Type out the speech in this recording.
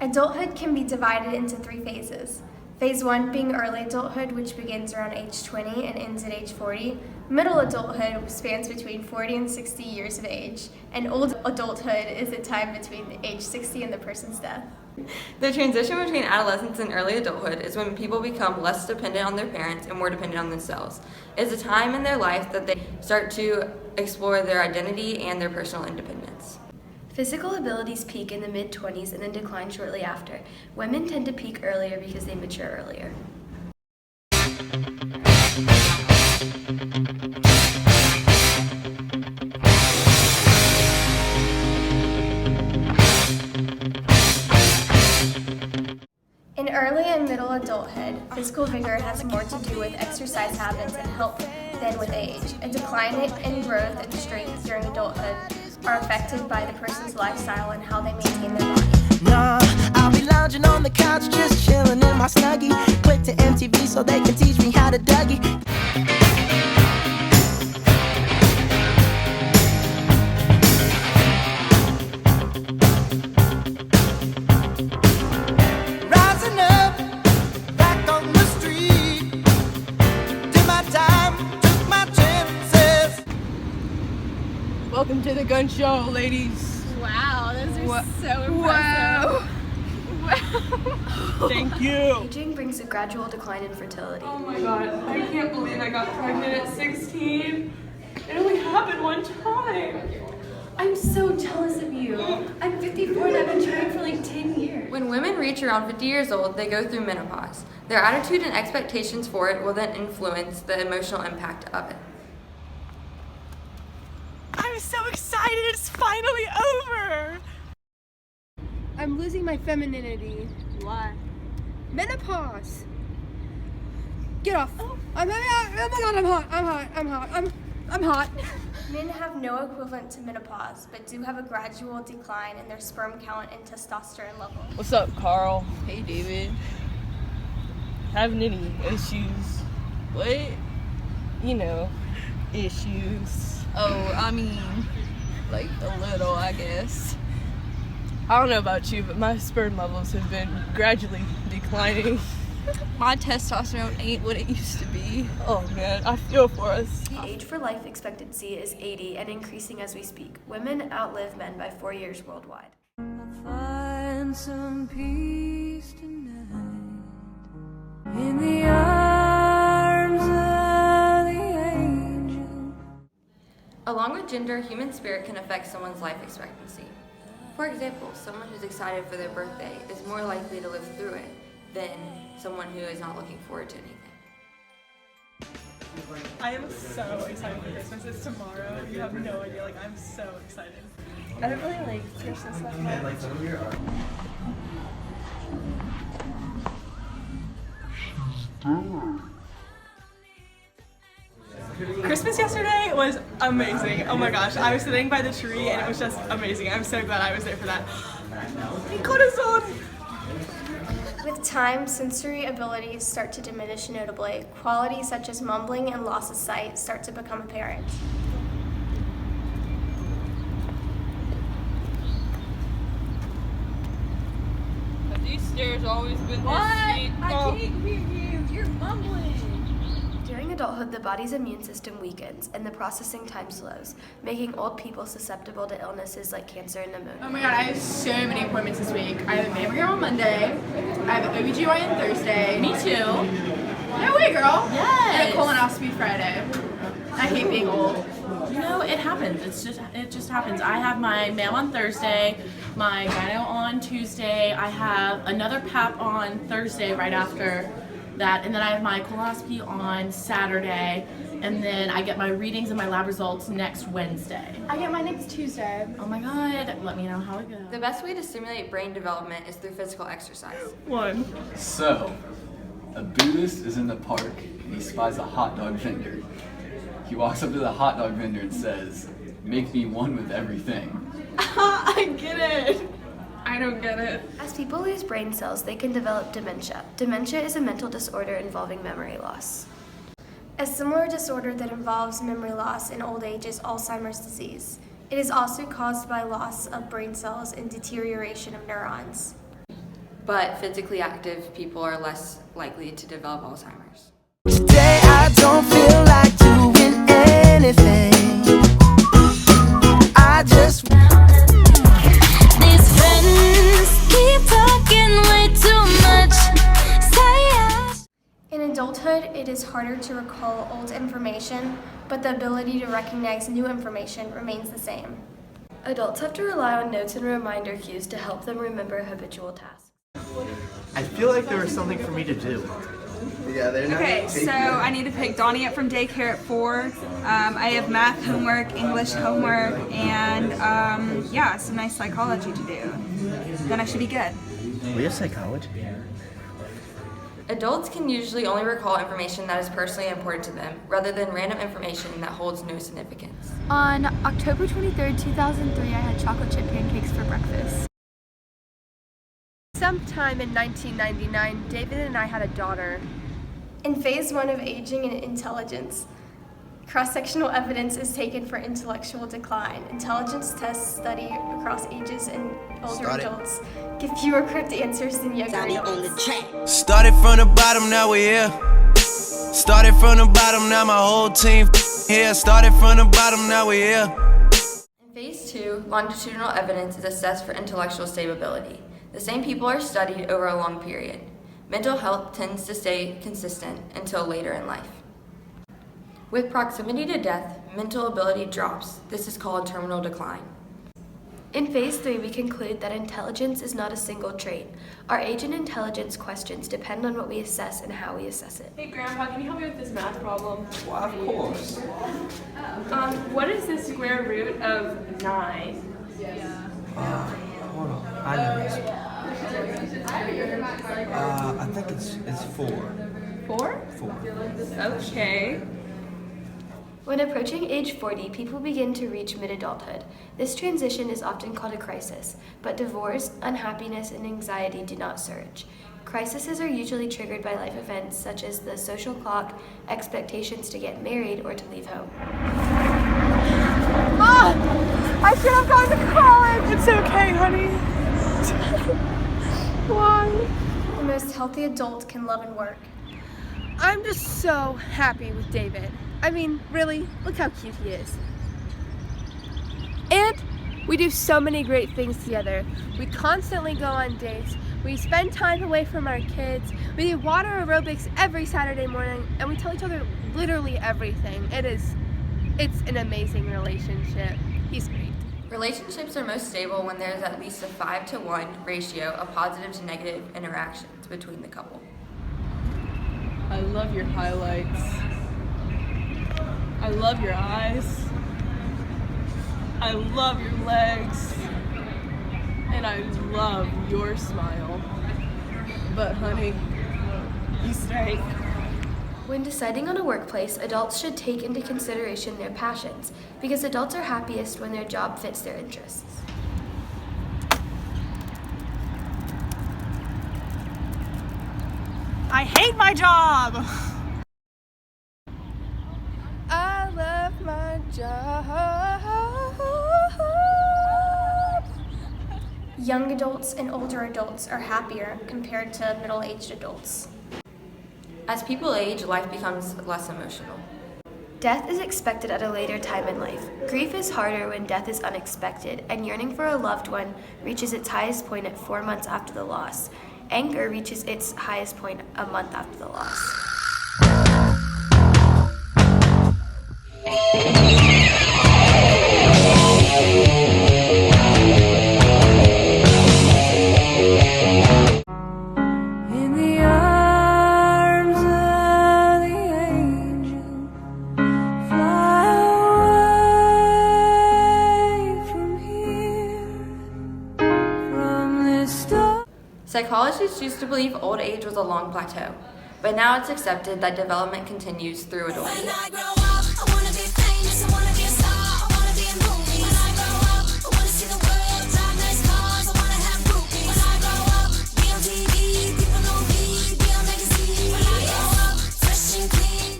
Adulthood can be divided into 3 phases. Phase 1 being early adulthood, which begins around age 20 and ends at age 40. Middle adulthood spans between 40 and 60 years of age. And old adulthood is the time between age 60 and the person's death. The transition between adolescence and early adulthood is when people become less dependent on their parents and more dependent on themselves. It's a time in their life that they start to explore their identity and their personal independence. Physical abilities peak in the mid-20s and then decline shortly after. Women tend to peak earlier because they mature earlier. In early and middle adulthood, physical vigor has more to do with exercise habits and health than with age. A decline in growth and strength during adulthood are affected by the person's lifestyle and how they maintain their body. Nah, I'll be lounging on the couch, just chilling in my Snuggie. Click to MTV so they can teach me how to Dougie. Rising up, back on the street. Did my time, took my chances. Welcome to the gun show, ladies. Wow, those are so impressive. Wow. Thank you. Aging brings a gradual decline in fertility. Oh my god, I can't believe I got pregnant at 16. It only happened one time. I'm so jealous of you. I'm 54 and I've been trying for like 10 years. When women reach around 50 years old, they go through menopause. Their attitude and expectations for it will then influence the emotional impact of it. I'm so excited. It's finally over. I'm losing my femininity. Why? Menopause. Get off. I'm hot. Oh my god, I'm hot. I'm hot. Men have no equivalent to menopause, but do have a gradual decline in their sperm count and testosterone level. What's up, Carl? Hey, David. Having any issues? What? You know, issues. Oh, I mean, like a little, I guess. I don't know about you, but my sperm levels have been gradually declining. My testosterone ain't what it used to be. Oh man, I feel for us. The age for life expectancy is 80 and increasing as we speak. Women outlive men by 4 years worldwide. Find some peace tonight in the arms of the angel. Along with gender, human spirit can affect someone's life expectancy. For example, someone who's excited for their birthday is more likely to live through it than someone who is not looking forward to anything. I am so excited for Christmas. It's tomorrow. You have no idea. Like, I'm so excited. I don't really like Christmas that much. Christmas yesterday was amazing. Oh my gosh, I was sitting by the tree and it was just amazing. I'm so glad I was there for that. Mi corazón! With time, sensory abilities start to diminish notably. Qualities such as mumbling and loss of sight start to become apparent. Have these stairs always been What? this steep? I can't hear you. You're mumbling. During adulthood, the body's immune system weakens and the processing time slows, making old people susceptible to illnesses like cancer and pneumonia. Oh my god, I have so many appointments this week. I have a mammogram on Monday. I have an OBGYN Thursday. Me too. No way, girl. Yes. And a colonoscopy Friday. I hate being old. You know, it happens. It just happens. I have my mail on Thursday, my gyno on Tuesday. I have another PAP on Thursday right after that, and then I have my colonoscopy on Saturday, and then I get my readings and my lab results next Wednesday. I get mine next Tuesday. Oh my god, let me know how it goes. The best way to stimulate brain development is through physical exercise. So, a Buddhist is in the park and he spies a hot dog vendor. He walks up to the hot dog vendor and says, "Make me one with everything." I get it. I don't get it. As people lose brain cells, they can develop dementia. Dementia is a mental disorder involving memory loss. A similar disorder that involves memory loss in old age is Alzheimer's disease. It is also caused by loss of brain cells and deterioration of neurons. but physically active people are less likely to develop Alzheimer's. Today I don't feel like doing anything. I just These friends keep talking way too much. In adulthood, it is harder to recall old information, but the ability to recognize new information remains the same. Adults have to rely on notes and reminder cues to help them remember habitual tasks. I feel like there was something for me to do. Yeah, they're not Okay, so I need to pick Donnie up from daycare at 4. I have math homework, English homework, and yeah, some nice psychology to do. Then I should be good. We have psychology. Adults can usually only recall information that is personally important to them, rather than random information that holds no significance. On October 23rd, 2003, I had chocolate chip pancakes for breakfast. Sometime in 1999, David and I had a daughter. In phase 1 of aging and intelligence, cross-sectional evidence is taken for intellectual decline. Intelligence tests study across ages and older adults give fewer correct answers than younger adults. started from the bottom, now we're here. Started from the bottom, now my whole team here. Started from the bottom, now we're here. In phase 2, longitudinal evidence is assessed for intellectual stability. The same people are studied over a long period. Mental health tends to stay consistent until later in life. With proximity to death, mental ability drops. This is called terminal decline. In phase 3, we conclude that intelligence is not a single trait. Our age and intelligence questions depend on what we assess and how we assess it. Hey Grandpa, can you help me with this math problem? Well, of course. What is the square root of 9? Hold on. I know this. I think it's 4. 4? 4. Okay. When approaching age 40, people begin to reach mid-adulthood. This transition is often called a crisis, but divorce, unhappiness, and anxiety do not surge. Crises are usually triggered by life events such as the social clock, expectations to get married, or to leave home. I should have gone to college! It's okay, honey. Why? The most healthy adult can love and work. I'm just so happy with David. I mean, really, look how cute he is. And we do so many great things together. We constantly go on dates. We spend time away from our kids. We do water aerobics every Saturday morning, and we tell each other literally everything. It's an amazing relationship. He's great. Relationships are most stable when there is at least a 5-to-1 ratio of positive to negative interactions between the couple. I love your highlights. I love your eyes. I love your legs. And I love your smile. But honey, you stink. When deciding on a workplace, adults should take into consideration their passions, because adults are happiest when their job fits their interests. I hate my job! I love my job. Young adults and older adults are happier compared to middle-aged adults. As people age, life becomes less emotional. Death is expected at a later time in life. Grief is harder when death is unexpected, and yearning for a loved one reaches its highest point at 4 months after the loss. Anger reaches its highest point a month after the loss. In the arms of the angel, fly away from here, from this door. Psychologists used to believe old age was a long plateau, but now it's accepted that development continues through adulthood.